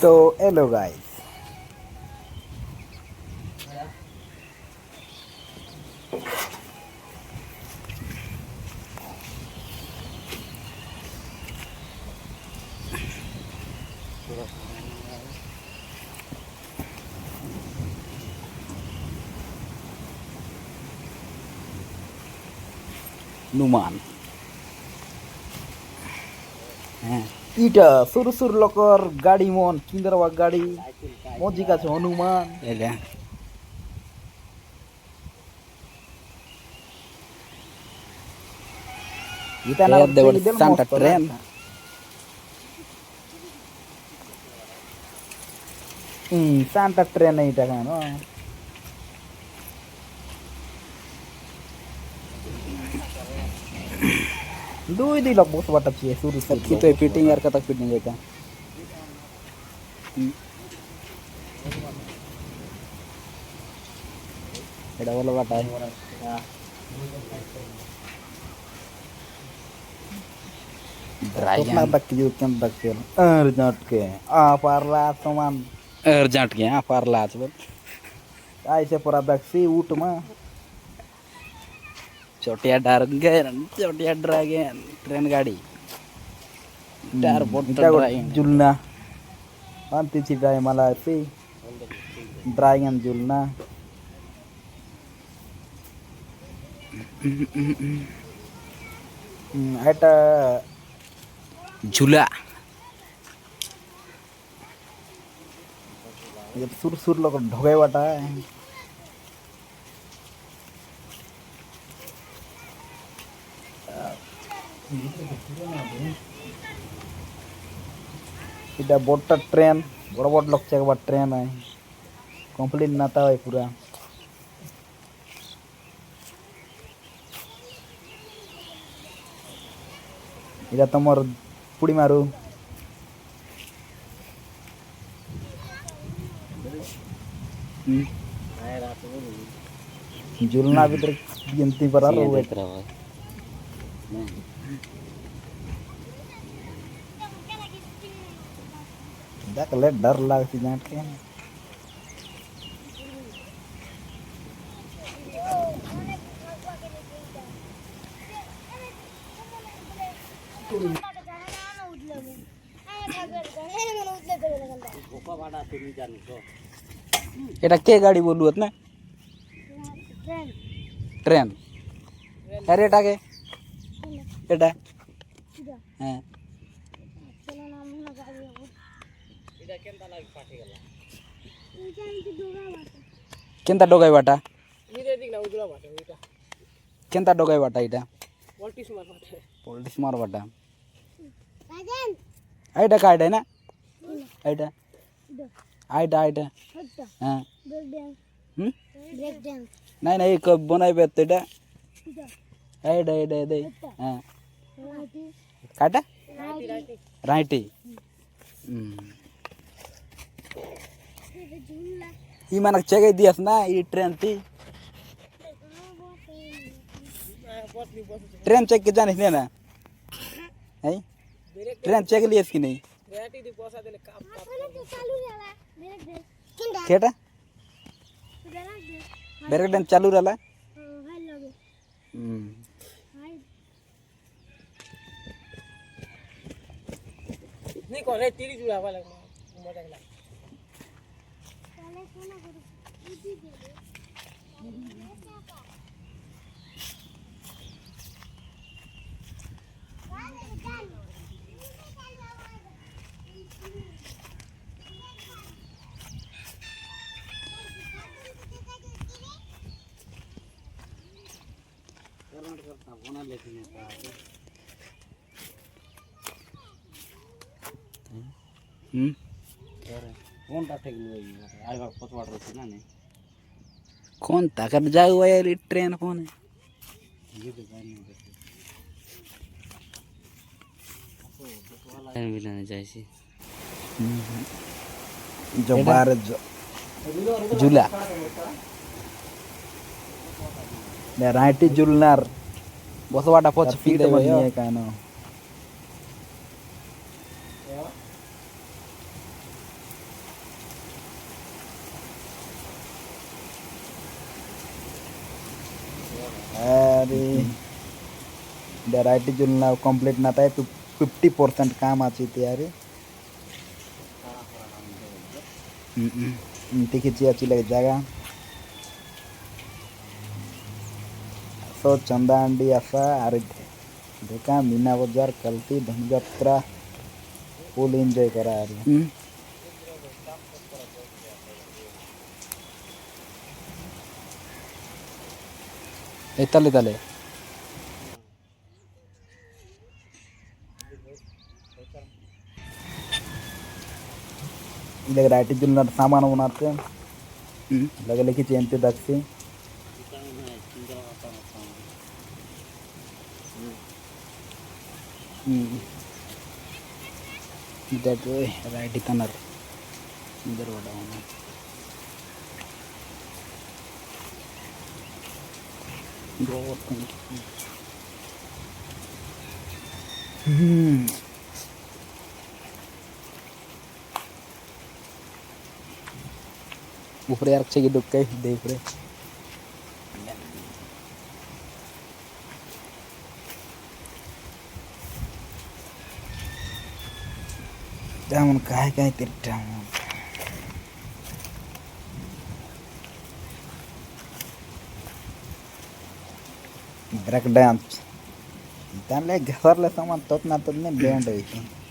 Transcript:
तो hello guys, Numan इटा सुर लकर गाड़ी मन किंदरवा गाड़ी मोजी का हनुमान एले इता ना देवड़ सांता ट्रेन सांता ट्रेन इटा कानो दुई दी लोग बस बाटा चाहिए सुर की तो फिटिंग यार कतक फिटिंग है एडा वाला बाटा है ड्राइगन तक जो कम तक के अर्जेंट के आ पारला समान अर्जेंट के आ पारला छ ऐसे पूरा दक्षी ऊट में छोटिया ड्रैगन ट्रेन गाड़ी टार बोट जुलना अंति चिडाय मला पे ड्रैगन जुलना এটা झूला ये सुर सुर लोग ढोगे बाटा इधर बोट ट्रेन बड़ा बड़ा लोग चेक बात ट्रेन है कंप्लीट नाता है पूरा इधर तमर पुड़ी मारू झूलना भी तेरे गिनती पर आ रहा है देख ले डर लगती जाट के এটা কে গাড়ি বলু না ট্রেন আরে এটা কে এটা হ্যাঁ এটা কেনতা লাগি ফাটি গেল এটা ইতে ডোগা বাটা কেনতা ডোগাই বাটা ইরে দিক না উজলা বাটা এটা কেনতা ডোগাই বাটা এটা পলিটিক্স মার বাটা রাজন আইডা কাইডা না আইডা आइटा आइटा हाँ ब्रेक डांस नहीं नहीं कब बनाई पे तेरा आइटा आइटा दे हाँ काटा राइटी ये मानक चेक दिया ना ये ट्रेन थी ट्रेन चेक के जाने ना है ट्रेन चेक लिया इसकी नहीं केटा ब्रेक डांस चालू रहला नहीं करे तीरी जुड़ा वाला मजा लगा चले कोना करू इदी दे कौन ताकत जाऊ यार ट्रेन कौन है जो बार झूला राइटी झूलनार बस वाटा पछ पीते बनिए कानो अरे राइट जुलना कंप्लीट ना था 50% काम आची तैयारी देखिए अच्छी लगे जगह सो चंदा अंडी आशा आरे देखा मीना बाजार कल्टी धनजात्रा फुल एंजॉय करा रही तले तले इधर राइट जुलना सामान बनाते लगे लेके चेंते दक्षी इधर राइट तनर इधर वाला ऊपर यार अच्छे की दुख के देख रहे तेमन काय काय तिरटा ब्रेक डांस घसरले सामान तोच ना तोच नाही ब्लँड होईल